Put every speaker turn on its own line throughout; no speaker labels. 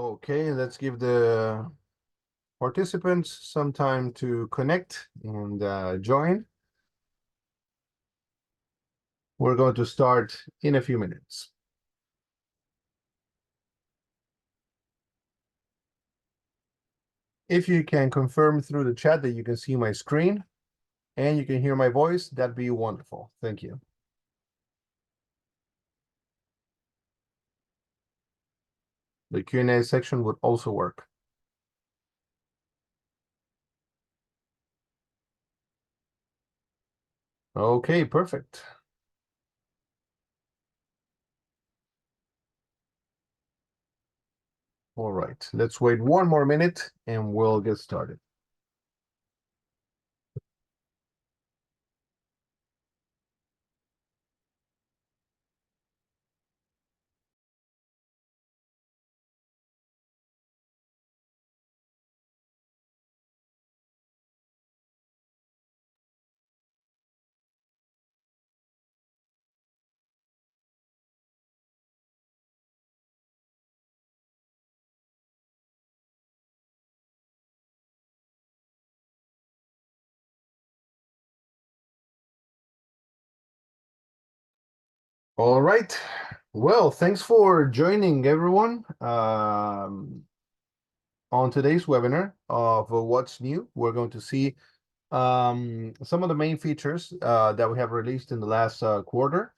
Okay, let's give the participants some time to connect and join. We're going to start in a few minutes. If you can confirm through the chat that you can see my screen and you can hear my voice, that'd be wonderful. Thank you. The Q&A section would also work. Okay, perfect. All right, let's wait one more minute and we'll get started. All right. Well, thanks for joining everyone. On today's webinar of what's new, we're going to see some of the main features that we have released in the last quarter.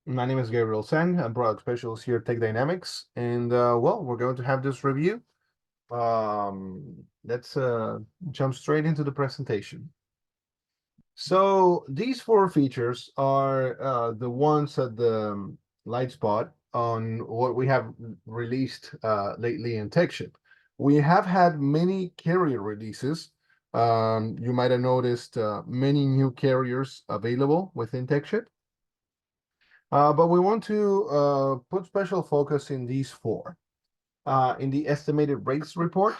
My name is Gabriel Sang. I'm product specialist here at Techdinamics, and well, we're going to have this review. Let's jump straight into the presentation. So these four features are the ones at the light spot on what we have released lately in TechSHIP. We have had many carrier releases. You might have noticed many new carriers available within TechSHIP. But we want to put special focus in these four. In the estimated rates report,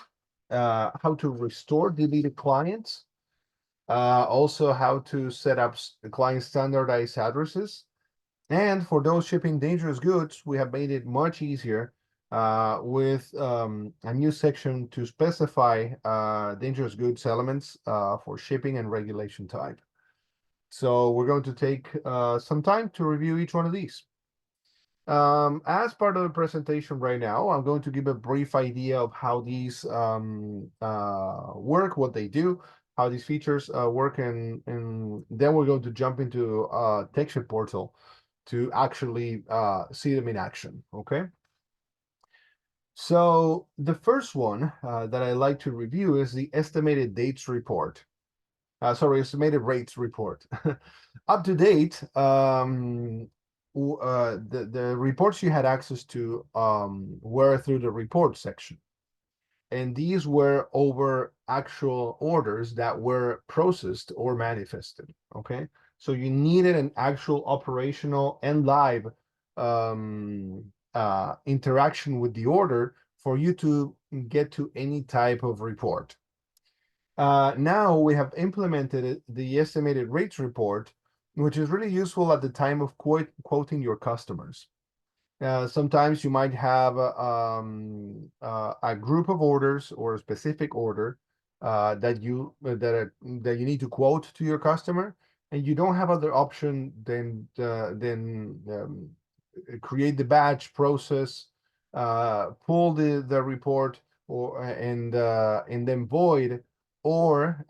how to restore deleted clients, also how to set up client standardized addresses. And for those shipping dangerous goods, we have made it much easier with a new section to specify dangerous goods elements for shipping and regulation type. So we're going to take some time to review each one of these. As part of the presentation right now, I'm going to give a brief idea of how these work, what they do, how these features work, and then we're going to jump into TechSHIP portal to actually see them in action, okay? So the first one that I like to review is the estimated dates report. Estimated rates report. Up to date, the reports you had access to were through the report section. And these were over actual orders that were processed or manifested, okay? So you needed an actual operational and live interaction with the order for you to get to any type of report. Now we have implemented the estimated rates report, which is really useful at the time of quoting your customers. Sometimes you might have a group of orders or a specific order that you need to quote to your customer, and you don't have other option than create the batch process, pull the report, or and then void or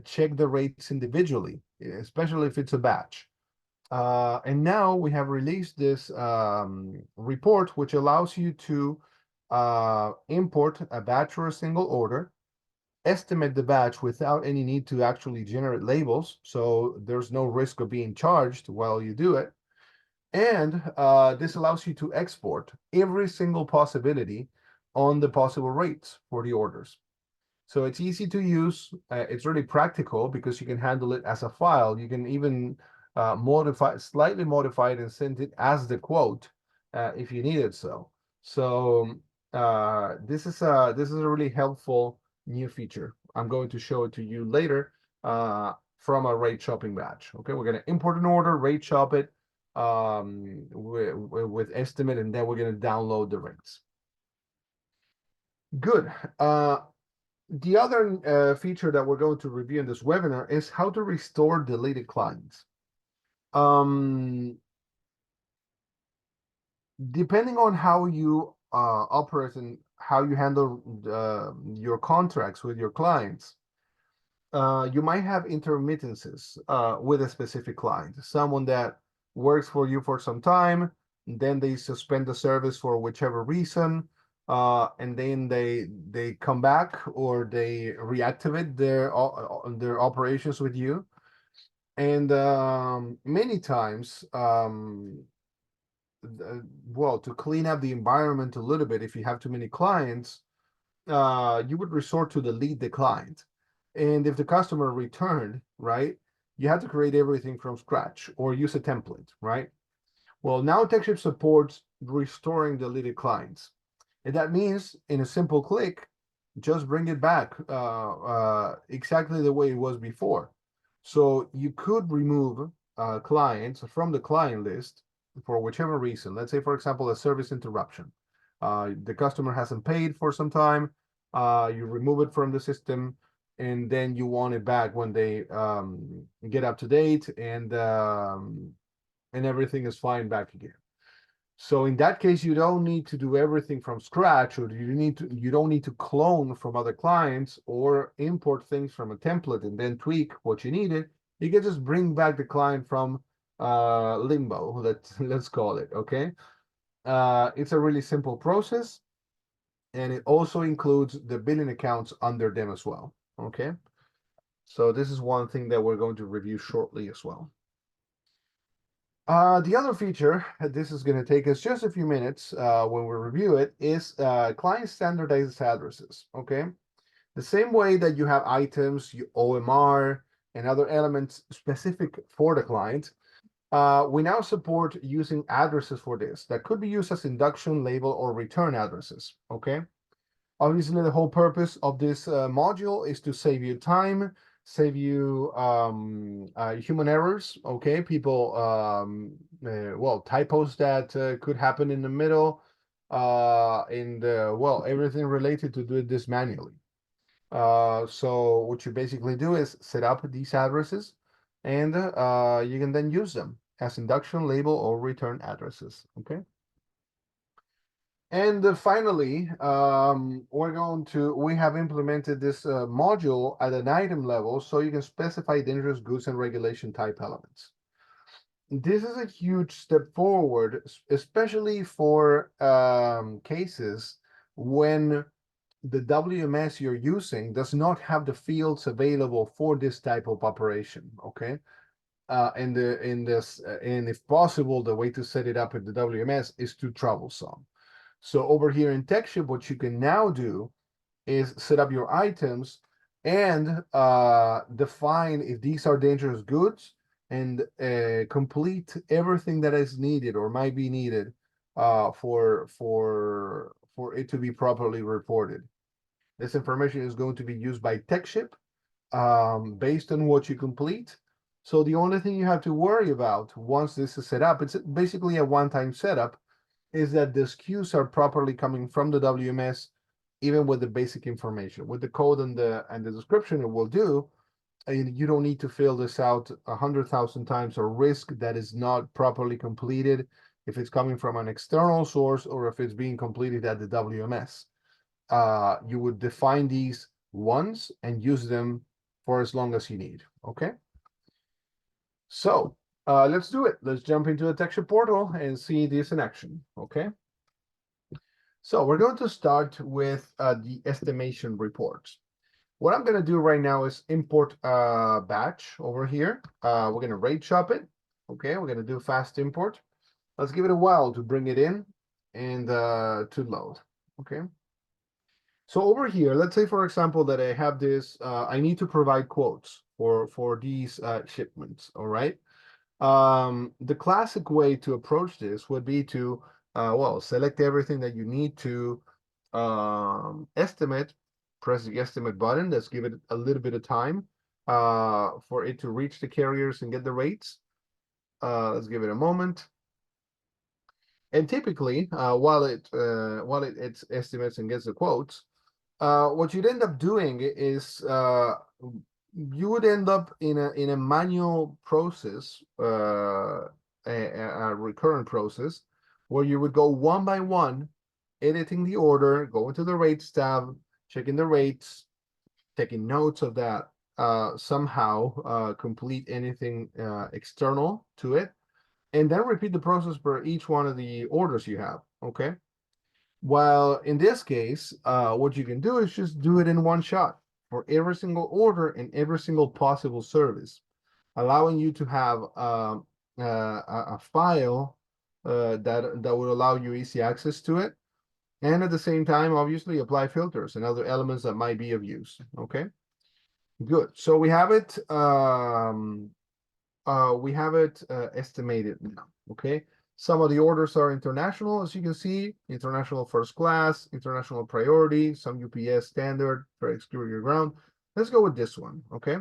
check the rates individually, especially if it's a batch. And now we have released this report, which allows you to import a batch or a single order, estimate the batch without any need to actually generate labels, so there's no risk of being charged while you do it. And this allows you to export every single possibility on the possible rates for the orders. So it's easy to use. It's really practical because you can handle it as a file. You can even slightly modify it and send it as the quote if you need it so. So this is a really helpful new feature. I'm going to show it to you later from a rate shopping batch. Okay, we're going to import an order, rate shop it with estimate, and then we're going to download the rates. Good. The other feature that we're going to review in this webinar is how to restore deleted clients. Depending on how you operate and how you handle your contracts with your clients, you might have intermittences with a specific client, someone that works for you for some time, then they suspend the service for whichever reason, and then they come back or they reactivate their operations with you. And many times, well, to clean up the environment a little bit, if you have too many clients, you would resort to delete the client. And if the customer returned, right, you have to create everything from scratch or use a template, right? Well, now TechSHIP supports restoring deleted clients. And that means in a simple click, just bring it back exactly the way it was before. So you could remove clients from the client list for whichever reason. Let's say, for example, a service interruption. The customer hasn't paid for some time. You remove it from the system, and then you want it back when they get up to date and everything is fine back again. So in that case, you don't need to do everything from scratch, or you don't need to clone from other clients or import things from a template and then tweak what you needed. You can just bring back the client from limbo, let's call it, okay? It's a really simple process, and it also includes the billing accounts under them as well, okay? So this is one thing that we're going to review shortly as well. The other feature, this is going to take us just a few minutes when we review it, is client standardized addresses, okay? The same way that you have items, OMR, and other elements specific for the client, we now support using addresses for this that could be used as induction, label, or return addresses, okay? Obviously, the whole purpose of this module is to save you time, save you human errors, okay? People, well, typos that could happen in the middle, and well, everything related to do this manually. So what you basically do is set up these addresses, and you can then use them as induction, label, or return addresses, okay? And finally, we have implemented this module at an item level so you can specify dangerous goods and regulation type elements. This is a huge step forward, especially for cases when the WMS you're using does not have the fields available for this type of operation, okay? And if possible, the way to set it up in the WMS is too troublesome. So over here in TechSHIP, what you can now do is set up your items and define if these are dangerous goods and complete everything that is needed or might be needed for it to be properly reported. This information is going to be used by TechSHIP based on what you complete. So the only thing you have to worry about once this is set up, it's basically a one-time setup, is that the SKUs are properly coming from the WMS, even with the basic information. With the code and the description, it will do. And you don't need to fill this out 100,000 times or risk that is not properly completed if it's coming from an external source or if it's being completed at the WMS. You would define these once and use them for as long as you need, okay? So let's do it. Let's jump into the TechSHIP portal and see this in action, okay? So we're going to start with the estimation reports. What I'm going to do right now is import a batch over here. We're going to rate shop it. Okay, we're going to do fast import. Let's give it a while to bring it in and to load. Okay. So over here, let's say, for example, that I have this, I need to provide quotes for these shipments. All right. The classic way to approach this would be to, well, select everything that you need to estimate, press the estimate button. Let's give it a little bit of time for it to reach the carriers and get the rates. Let's give it a moment. And typically, while it estimates and gets the quotes, what you'd end up doing is you would end up in a manual process, a recurrent process, where you would go one by one, editing the order, go into the rates tab, checking the rates, taking notes of that, somehow complete anything external to it, and then repeat the process for each one of the orders you have. Okay. While in this case, what you can do is just do it in one shot for every single order and every single possible service, allowing you to have a file that would allow you easy access to it, and at the same time, obviously, apply filters and other elements that might be of use. Okay, good. So we have it. Estimated now. Okay. Some of the orders are international, as you can see, international first class, international priority, some UPS standard, FedEx Courier Ground. Let's go with this one. Okay.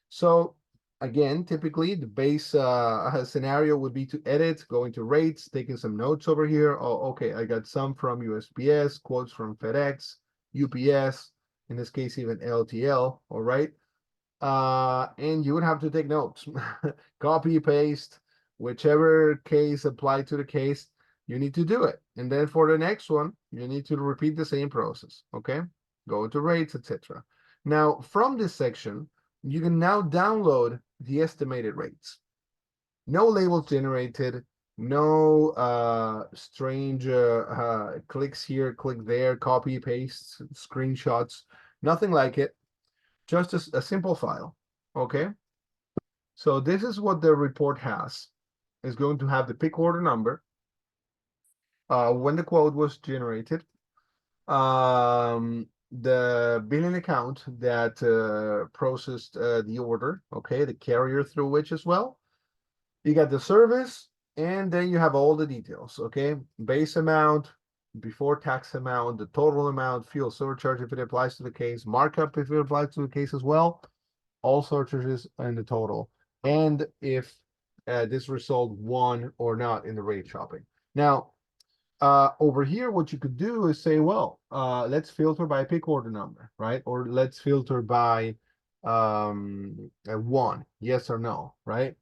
So again, typically the base scenario would be to edit, go into rates, taking some notes over here. Oh, okay, I got some from USPS, quotes from FedEx, UPS, in this case, even LTL. All right. And you would have to take notes, copy, paste, whichever case applied to the case, you need to do it. And then for the next one, you need to repeat the same process. Okay, go to rates, etc. Now, from this section, you can now download the estimated rates. No labels generated, no strange clicks here, click there, copy, paste, screenshots, nothing like it. Just a simple file. Okay. So this is what the report has. It's going to have the pick order number, when the quote was generated, the billing account that processed the order, okay, the carrier through which as well. You got the service, and then you have all the details, okay? Base amount, before tax amount, the total amount, fuel surcharge if it applies to the case, markup if it applies to the case as well, all surcharges and the total, and if this result won or not in the rate shopping. Now, over here, what you could do is say, well, let's filter by pick order number, right? Or let's filter by a one, yes or no, right?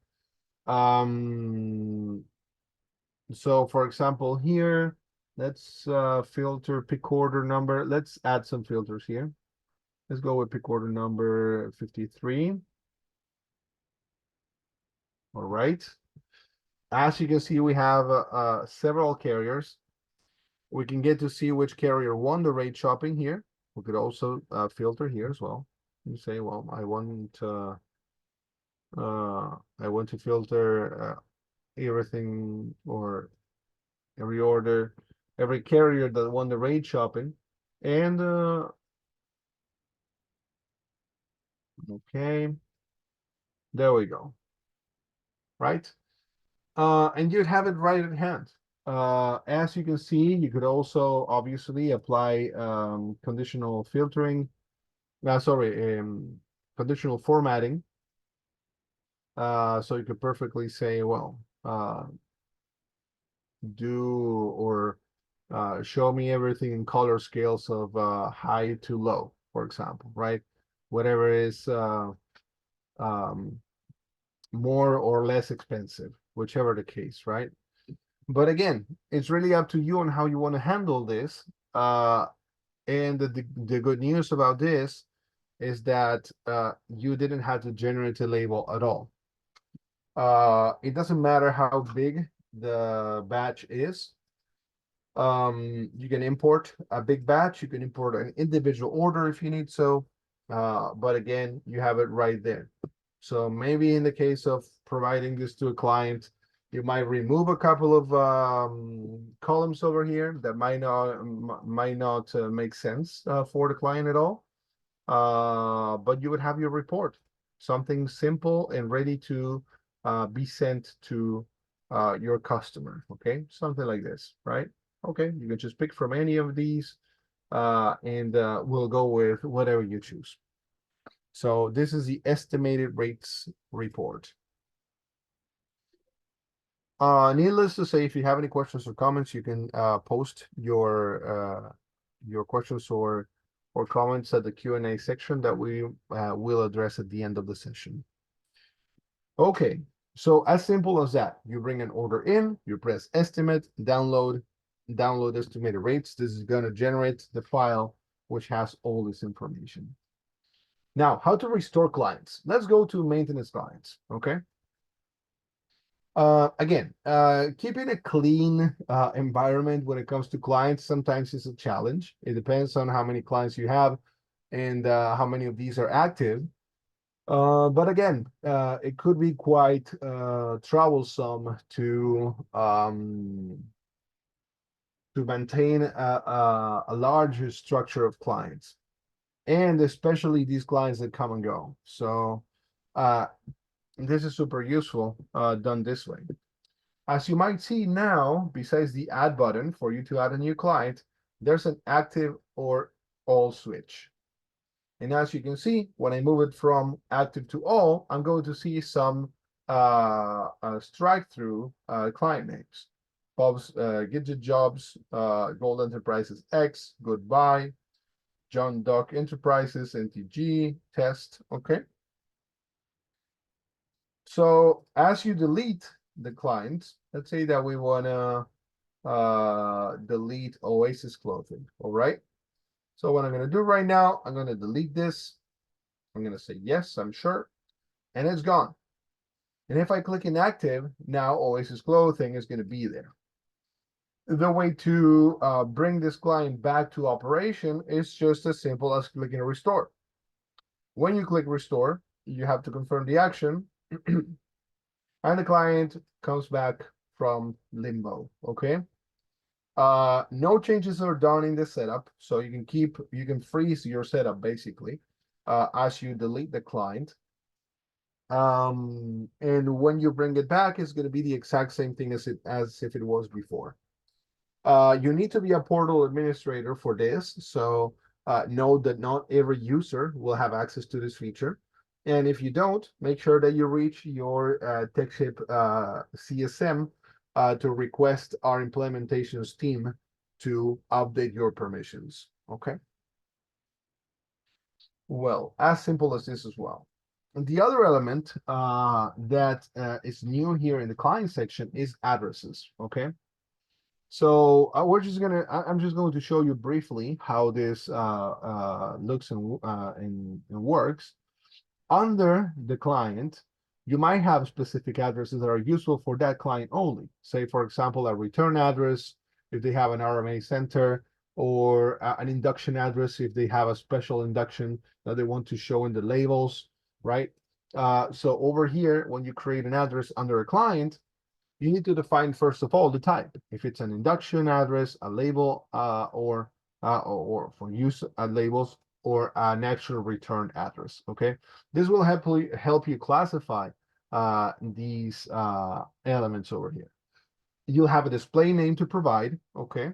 So for example, here, let's filter pick order number. Let's add some filters here. Let's go with pick order number 53. All right. As you can see, we have several carriers. We can get to see which carrier won the rate shopping here. We could also filter here as well. You say, well, I want to filter everything, or every order, every carrier that won the rate shopping. And okay, there we go. Right? And you'd have it right at hand. As you can see, you could also obviously apply conditional filtering. Sorry, conditional formatting. So you could perfectly say, well, do or show me everything in color scales of high to low, for example, right? Whatever is um, more or less expensive, whichever the case, right? But again, it's really up to you on how you want to handle this. And the good news about this is that you didn't have to generate a label at all. It doesn't matter how big the batch is. You can import a big batch, you can import an individual order if you need so. But again, you have it right there. So maybe in the case of providing this to a client, you might remove a couple of columns over here that might not make sense for the client at all. But you would have your report, something simple and ready to be sent to your customer. Okay, something like this, right? Okay, you can just pick from any of these, and we'll go with whatever you choose. So this is the estimated rates report. Needless to say, if you have any questions or comments, you can post your questions or or comments at the Q&A section that we will address at the end of the session. Okay, so as simple as that. You bring an order in, you press estimate, download estimated rates. This is going to generate the file which has all this information. Now, how to restore clients. Let's go to maintenance clients, okay? Again, keeping a clean environment when it comes to clients sometimes is a challenge. It depends on how many clients you have and how many of these are active. But again, it could be quite troublesome to maintain a large structure of clients, and especially these clients that come and go. So this is super useful done this way. As you might see now, besides the add button for you to add a new client, there's an active or all switch. And as you can see, when I move it from active to all, I'm going to see some strike through client names. Bob's Gidget Jobs, Gold Enterprises X, Goodbye, John Dock Enterprises, NTG, Test, okay? So as you delete the clients, let's say that we want to delete Oasis Clothing, all right? So what I'm going to do right now, I'm going to delete this. I'm going to say yes, I'm sure, and it's gone. And if I click inactive, now Oasis Clothing is going to be there. The way to bring this client back to operation is just as simple as clicking restore. When you click restore, you have to confirm the action, and the client comes back from limbo, okay? No changes are done in the setup, so you can freeze your setup basically as you delete the client. And when you bring it back, it's going to be the exact same thing as if it was before. You need to be a portal administrator for this, so know that not every user will have access to this feature. And if you don't, make sure that you reach your techSHIP CSM to request our implementations team to update your permissions, okay? Well, as simple as this as well. And the other element that is new here in the client section is addresses, okay? So I'm just going to show you briefly how this looks and works. Under the client, you might have specific addresses that are useful for that client only. Say, for example, a return address if they have an RMA center, or an induction address if they have a special induction that they want to show in the labels, right? So over here, when you create an address under a client, you need to define, first of all, the type. If it's an induction address, a label, or for use labels, or an actual return address, okay? This will help you classify these elements over here. You'll have a display name to provide, okay?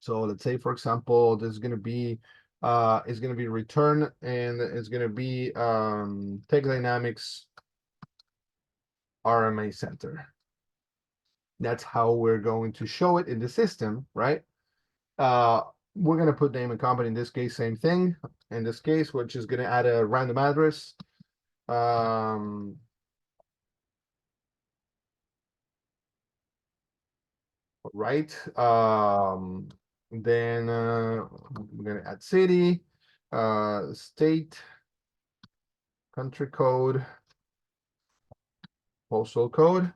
So let's say, for example, there's going to be return, and it's going to be Techdinamics RMA Center. That's how we're going to show it in the system, right? We're going to put name and company. In this case, same thing. In this case, we're just going to add a random address. Right. Then we're going to add city, state, country code, postal code,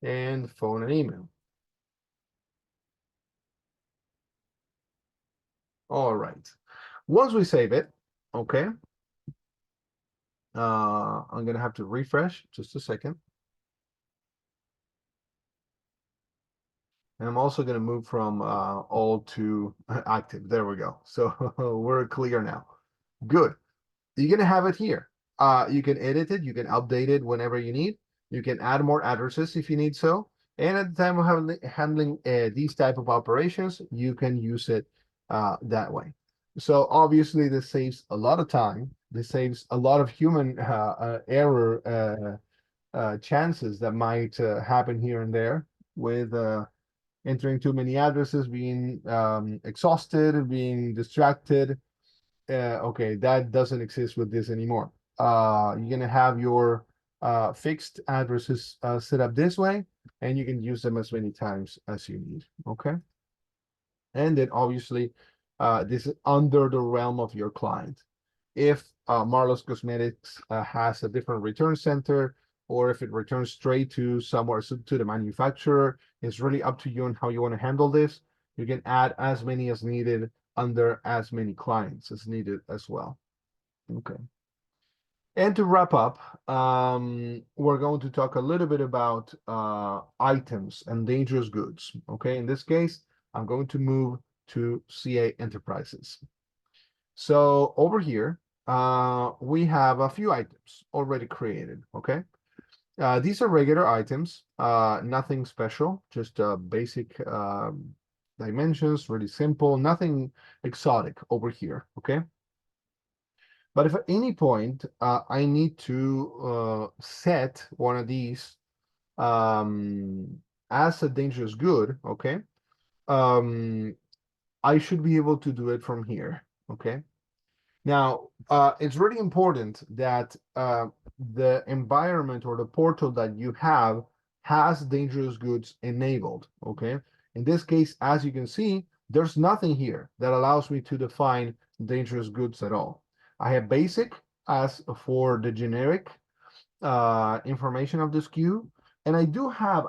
and phone and email. All right. Once we save it, okay. I'm gonna have to refresh just a second. And I'm also gonna move from all to active. There we go. So we're clear now. Good. You're gonna have it here. You can edit it, you can update it whenever you need. You can add more addresses if you need so. And at the time of handling these type of operations, you can use it that way. So obviously this saves a lot of time. This saves a lot of human error chances that might happen here and there with entering too many addresses, being exhausted, being distracted. Okay, that doesn't exist with this anymore. You're gonna have your fixed addresses set up this way, and you can use them as many times as you need. Okay, and then obviously, this is under the realm of your client. If Marlowe's Cosmetics has a different return center, or if it returns straight to somewhere to the manufacturer, it's really up to you on how you want to handle this. You can add as many as needed under as many clients as needed as well. Okay. And to wrap up, we're going to talk a little bit about items and dangerous goods. Okay, in this case, I'm going to move to CA Enterprises. So over here, we have a few items already created. Okay, these are regular items, nothing special, just basic dimensions, really simple, nothing exotic over here. Okay. But if at any point I need to set one of these as a dangerous good, okay, I should be able to do it from here, okay? Now, it's really important that the environment or the portal that you have has dangerous goods enabled, okay? In this case, as you can see, there's nothing here that allows me to define dangerous goods at all. I have basic as for the generic information of this queue, and I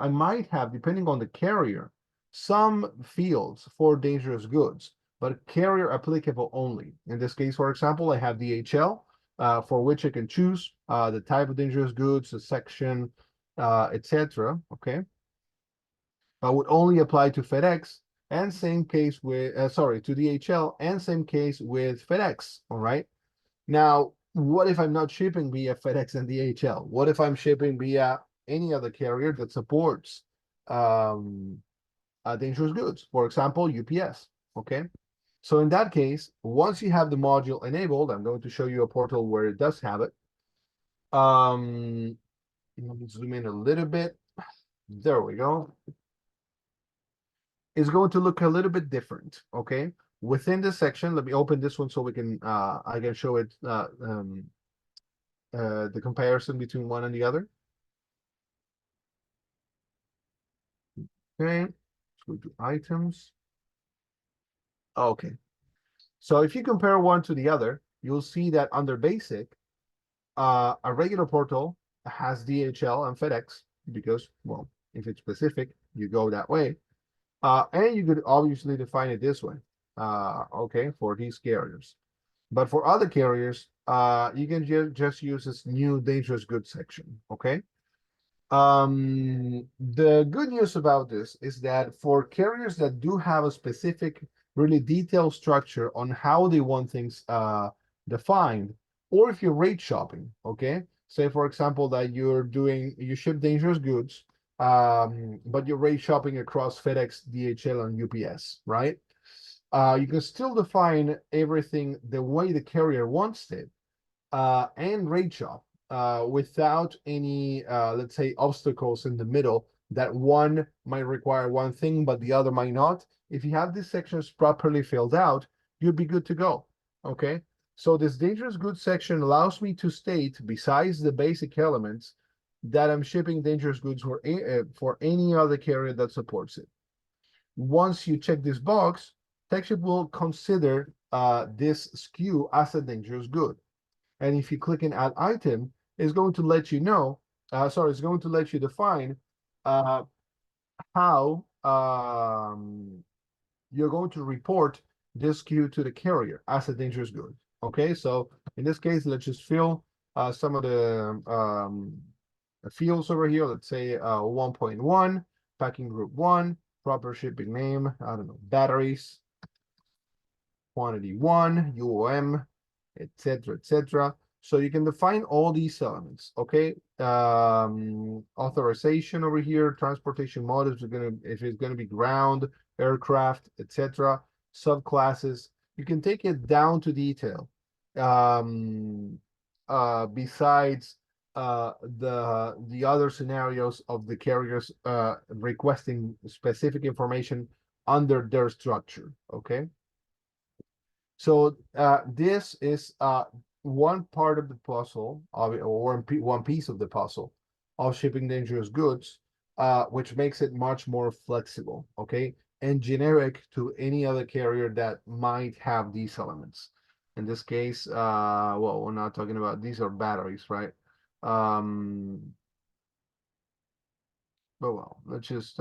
might have, depending on the carrier, some fields for dangerous goods, but carrier applicable only. In this case, for example, I have DHL, for which I can choose the type of dangerous goods, the section, etc. Okay, I would only apply to FedEx, and same case with to DHL, and same case with FedEx. All right. Now, what if I'm not shipping via FedEx and DHL? What if I'm shipping via any other carrier that supports dangerous goods? For example, UPS. Okay. So in that case, once you have the module enabled, I'm going to show you a portal where it does have it. Let me zoom in a little bit. There we go. It's going to look a little bit different. Okay. Within this section, let me open this one so we can I can show it the comparison between one and the other. Okay, let's go to items. Okay, so if you compare one to the other, you'll see that under basic, a regular portal has DHL and FedEx because, well, if it's specific, you go that way. And you could obviously define it this way, okay, for these carriers. But for other carriers, you can just use this new dangerous goods section, okay? The good news about this is that for carriers that do have a specific, really detailed structure on how they want things defined, or if you're rate shopping, okay? Say, for example, that you ship dangerous goods, but you're rate shopping across FedEx, DHL, and UPS, right? You can still define everything the way the carrier wants it, and rate shop without any, let's say, obstacles in the middle that one might require one thing, but the other might not. If you have these sections properly filled out, you'd be good to go, okay? So this dangerous goods section allows me to state, besides the basic elements, that I'm shipping dangerous goods for any other carrier that supports it. Once you check this box, TechSHIP will consider this SKU as a dangerous good. And if you click in add item, it's going to let you know, it's going to let you define how you're going to report this SKU to the carrier as a dangerous good. Okay, so in this case, let's just fill some of the fields over here. Let's say 1.1, packing group 1, proper shipping name, I don't know, batteries, quantity 1, UOM, etc., etc. So you can define all these elements, okay? Authorization over here, transportation mode if it's gonna be ground, aircraft, etc. Subclasses, you can take it down to detail. Besides the other scenarios of the carriers requesting specific information under their structure. Okay. So this is one part of the puzzle, or one piece of the puzzle of shipping dangerous goods, which makes it much more flexible, okay, and generic to any other carrier that might have these elements. In this case, well, we're not talking about, these are batteries, right? But well, let's just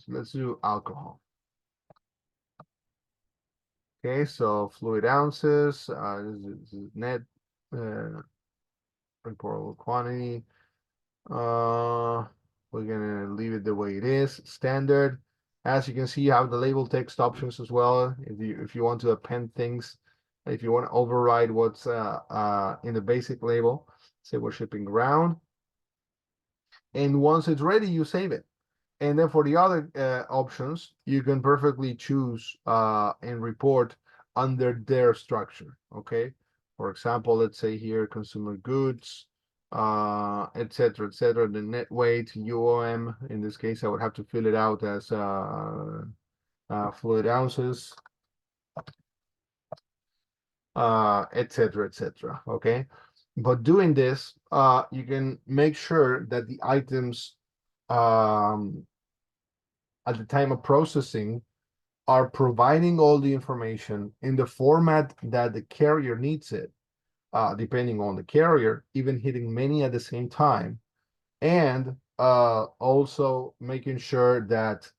let's do alcohol. Okay, so fluid ounces, this is net reportable quantity. We're gonna leave it the way it is, standard. As you can see, you have the label text options as well. If you want to append things, if you want to override what's in the basic label, say we're shipping ground. And once it's ready, you save it. And then for the other options, you can perfectly choose and report under their structure, okay? For example, let's say here, consumer goods, et cetera, the net weight, UOM. In this case, I would have to fill it out as fluid ounces, et cetera, okay? But doing this, you can make sure that the items at the time of processing are providing all the information in the format that the carrier needs it, depending on the carrier, even hitting many at the same time, and also making sure that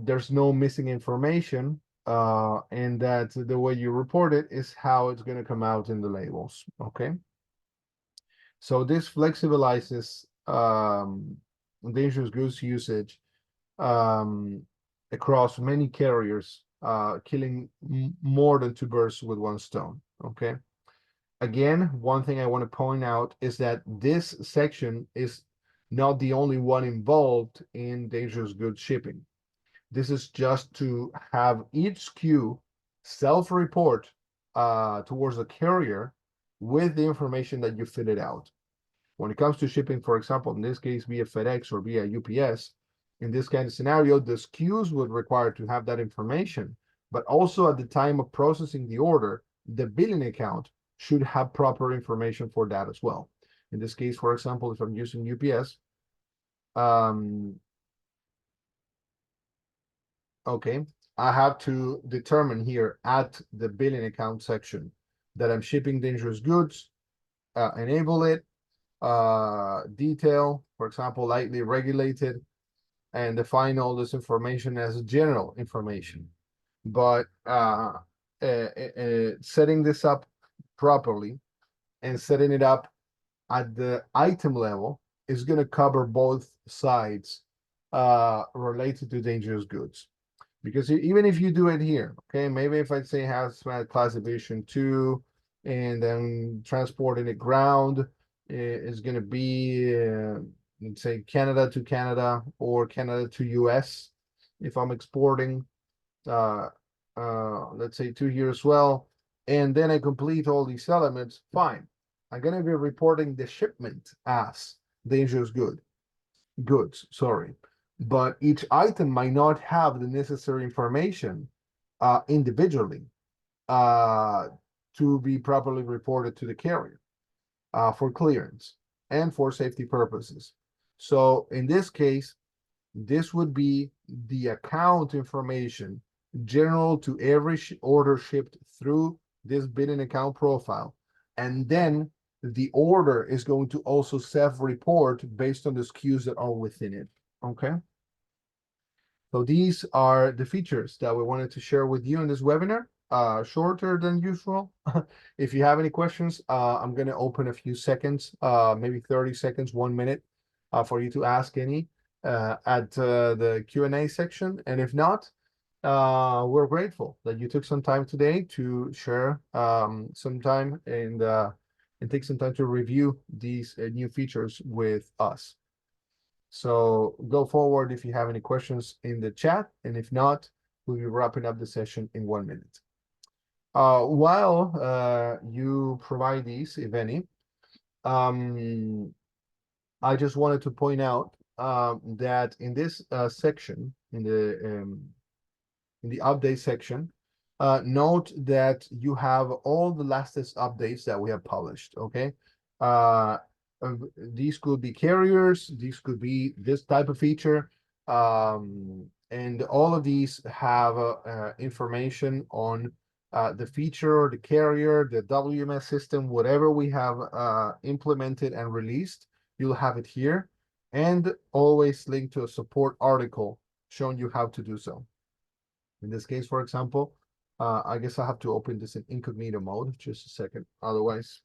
there's no missing information, and that the way you report it is how it's going to come out in the labels. Okay. So this flexibilizes dangerous goods usage across many carriers, killing more than two birds with one stone. Okay. Again, one thing I want to point out is that this section is not the only one involved in dangerous goods shipping. This is just to have each SKU self-report towards the carrier with the information that you fill it out. When it comes to shipping, for example, in this case, via FedEx or via UPS, in this kind of scenario, the SKUs would require to have that information, but also at the time of processing the order, the billing account should have proper information for that as well. In this case, for example, if I'm using UPS, okay, I have to determine here at the billing account section that I'm shipping dangerous goods, enable it, detail, for example, lightly regulated, and define all this information as general information. But setting this up properly and setting it up at the item level is going to cover both sides related to dangerous goods. Because even if you do it here, okay, maybe if I say hazmat classification 2 and then transporting it ground is going to be, let's say, Canada to Canada or Canada to US. If I'm exporting, let's say to here as well, and then I complete all these elements, fine. I'm going to be reporting the shipment as dangerous goods, sorry. But each item might not have the necessary information individually to be properly reported to the carrier for clearance and for safety purposes. So in this case, this would be the account information general to every order shipped through this billing account profile. And then the order is going to also self-report based on the SKUs that are within it. Okay. So these are the features that we wanted to share with you in this webinar, shorter than usual. If you have any questions, I'm going to open a few seconds, maybe 30 seconds, 1 minute, for you to ask any at the Q&A section. And if not, we're grateful that you took some time today to share some time and take some time to review these new features with us. So go forward if you have any questions in the chat, and if not, we'll be wrapping up the session in 1 minute. While you provide these, if any, I just wanted to point out that in this section, in the update section, note that you have all the latest updates that we have published. Okay, uh, these could be carriers, these could be this type of feature, and all of these have information on the feature, the carrier, the WMS system, whatever we have implemented and released. You'll have it here, and always link to a support article showing you how to do so. In this case, for example, I guess I have to open this in incognito mode, just a second. Otherwise,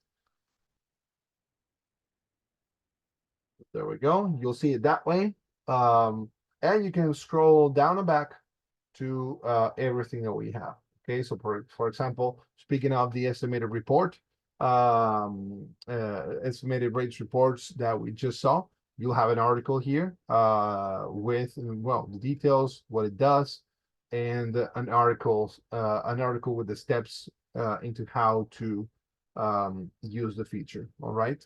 there we go. You'll see it that way. And you can scroll down and back to everything that we have. Okay, so for example, speaking of the estimated report, estimated rates reports that we just saw, you'll have an article here with, well, the details, what it does, and an article with the steps into how to use the feature. All right.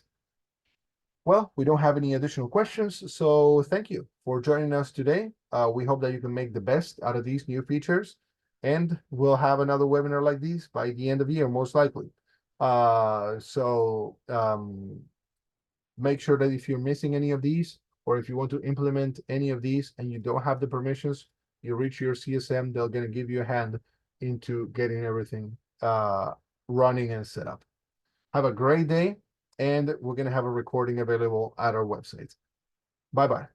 Well, we don't have any additional questions, so thank you for joining us today. We hope that you can make the best out of these new features, and we'll have another webinar like these by the end of the year, most likely. Make sure that if you're missing any of these, or if you want to implement any of these and you don't have the permissions, you reach your CSM, they're going to give you a hand into getting everything running and set up. Have a great day, and we're going to have a recording available at our website. Bye-bye.